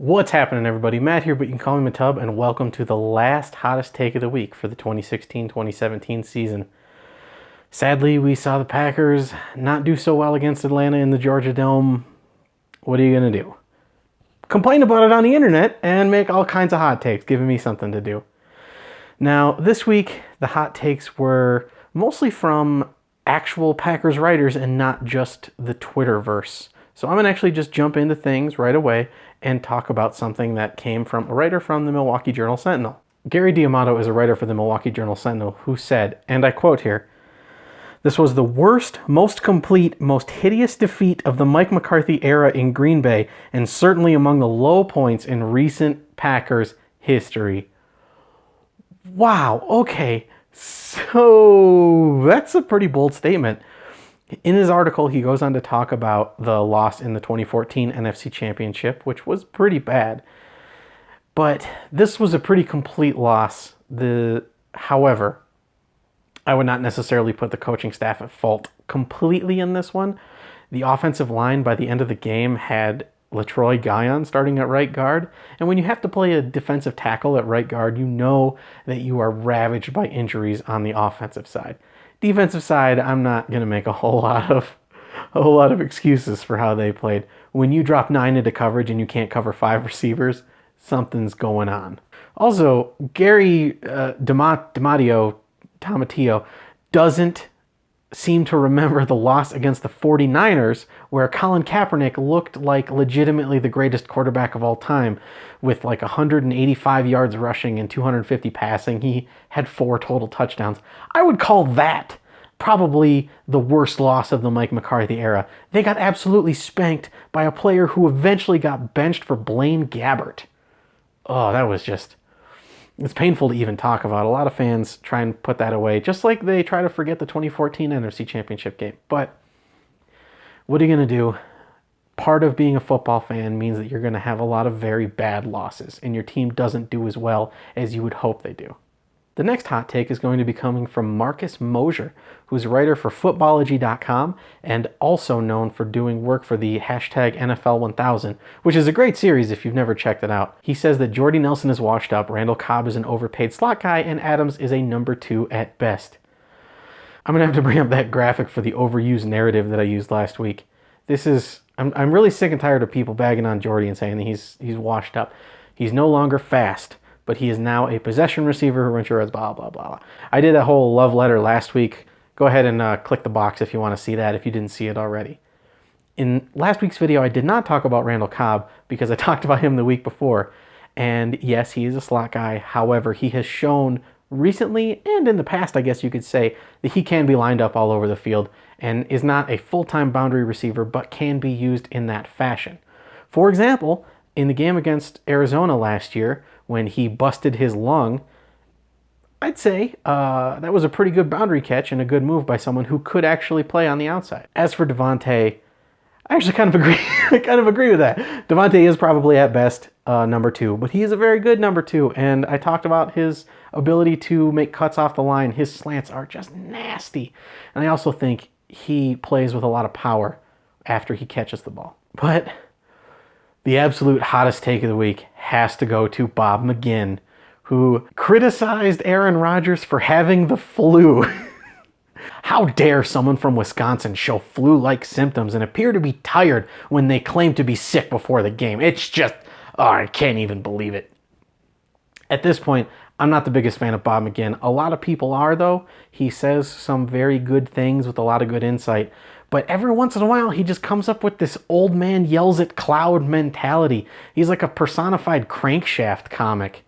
What's happening, everybody? Matt here, but you can call me Matub, and welcome to the last hottest take of the week for the 2016-2017 season. Sadly, we saw the Packers not do so well against Atlanta in the Georgia Dome. What are you going to do? Complain about it on the internet and make all kinds of hot takes, giving me something to do. Now, this week, the hot takes were mostly from actual Packers writers and not just the Twitterverse. So I'm going to actually just jump into things right away and talk about something that came from a writer from the Milwaukee Journal-Sentinel. Gary D'Amato is a writer for the Milwaukee Journal-Sentinel who said, and I quote here, "This was the worst, most complete, most hideous defeat of the Mike McCarthy era in Green Bay, and certainly among the low points in recent Packers history." Wow, okay, so that's a pretty bold statement. In his article, he goes on to talk about the loss in the 2014 NFC Championship, which was pretty bad. But this was a pretty complete loss. However, I would not necessarily put the coaching staff at fault completely in this one. The offensive line by the end of the game had LaTroy Guion starting at right guard. And when you have to play a defensive tackle at right guard, you know that you are ravaged by injuries on the offensive side. Defensive side, I'm not going to make a whole lot of excuses for how they played. When you drop 9 into coverage and you can't cover 5 receivers, something's going on. Also, Gary Tomatillo doesn't seem to remember the loss against the 49ers, where Colin Kaepernick looked like legitimately the greatest quarterback of all time with like 185 yards rushing and 250 passing. He had 4 total touchdowns. I would call that probably the worst loss of the Mike McCarthy era. They got absolutely spanked by a player who eventually got benched for Blaine Gabbert. Oh, that was just... It's painful to even talk about. A lot of fans try and put that away, just like they try to forget the 2014 NFC Championship game. But what are you going to do? Part of being a football fan means that you're going to have a lot of very bad losses, and your team doesn't do as well as you would hope they do. The next hot take is going to be coming from Marcus Mosher, who's a writer for Footballogy.com and also known for doing work for the hashtag NFL1000, which is a great series if you've never checked it out. He says that Jordy Nelson is washed up, Randall Cobb is an overpaid slot guy, and Adams is a number 2 at best. I'm going to have to bring up that graphic for the overused narrative that I used last week. I'm really sick and tired of people bagging on Jordy and saying that he's washed up. He's no longer fast, but he is now a possession receiver who runs your blah, blah, blah. I did a whole love letter last week. Go ahead and click the box if you want to see that, if you didn't see it already. In last week's video, I did not talk about Randall Cobb because I talked about him the week before. And yes, he is a slot guy. However, he has shown recently, and in the past, I guess you could say, that he can be lined up all over the field and is not a full-time boundary receiver, but can be used in that fashion. For example, in the game against Arizona last year, when he busted his lung, I'd say that was a pretty good boundary catch and a good move by someone who could actually play on the outside. As for Devontae, I actually kind of agree. I kind of agree with that. Devontae is probably at best number 2, but he is a very good number 2. And I talked about his ability to make cuts off the line. His slants are just nasty. And I also think he plays with a lot of power after he catches the ball. But the absolute hottest take of the week has to go to Bob McGinn, who criticized Aaron Rodgers for having the flu. How dare someone from Wisconsin show flu-like symptoms and appear to be tired when they claim to be sick before the game? It's just, I can't even believe it. At this point, I'm not the biggest fan of Bob McGinn. A lot of people are, though. He says some very good things with a lot of good insight. But every once in a while, he just comes up with this old man yells at cloud mentality. He's like a personified crankshaft comic.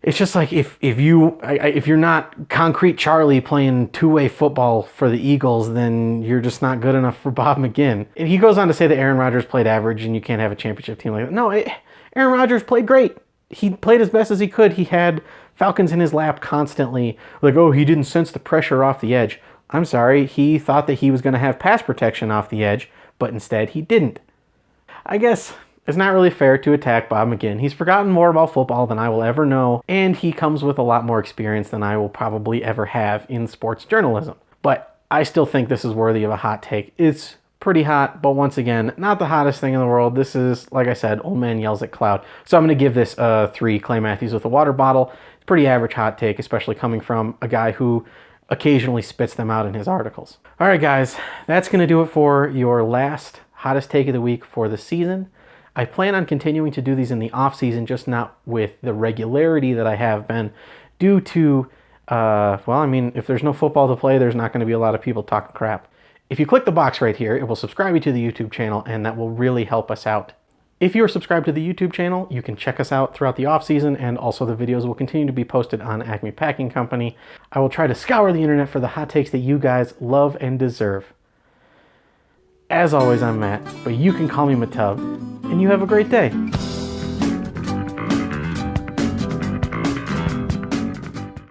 It's just like if you're not Concrete Charlie playing two-way football for the Eagles, then you're just not good enough for Bob McGinn. And he goes on to say that Aaron Rodgers played average and you can't have a championship team like that. No, Aaron Rodgers played great. He played as best as he could. He had Falcons in his lap constantly. Like, oh, he didn't sense the pressure off the edge. I'm sorry, he thought that he was going to have pass protection off the edge, but instead he didn't. I guess it's not really fair to attack Bob McGinn. He's forgotten more about football than I will ever know, and he comes with a lot more experience than I will probably ever have in sports journalism. But I still think this is worthy of a hot take. It's pretty hot, but once again, not the hottest thing in the world. This is, like I said, old man yells at cloud. So I'm going to give this 3 Clay Matthews with a water bottle. Pretty average hot take, especially coming from a guy who occasionally spits them out in his articles. All right, guys, that's going to do it for your last hottest take of the week for the season. I plan on continuing to do these in the off season, just not with the regularity that I have been due to, well, I mean, if there's no football to play, there's not going to be a lot of people talking crap. If you click the box right here, it will subscribe you to the YouTube channel, and that will really help us out. If you are subscribed to the YouTube channel, you can check us out throughout the off-season, and also the videos will continue to be posted on Acme Packing Company. I will try to scour the internet for the hot takes that you guys love and deserve. As always, I'm Matt, but you can call me Matub, and you have a great day.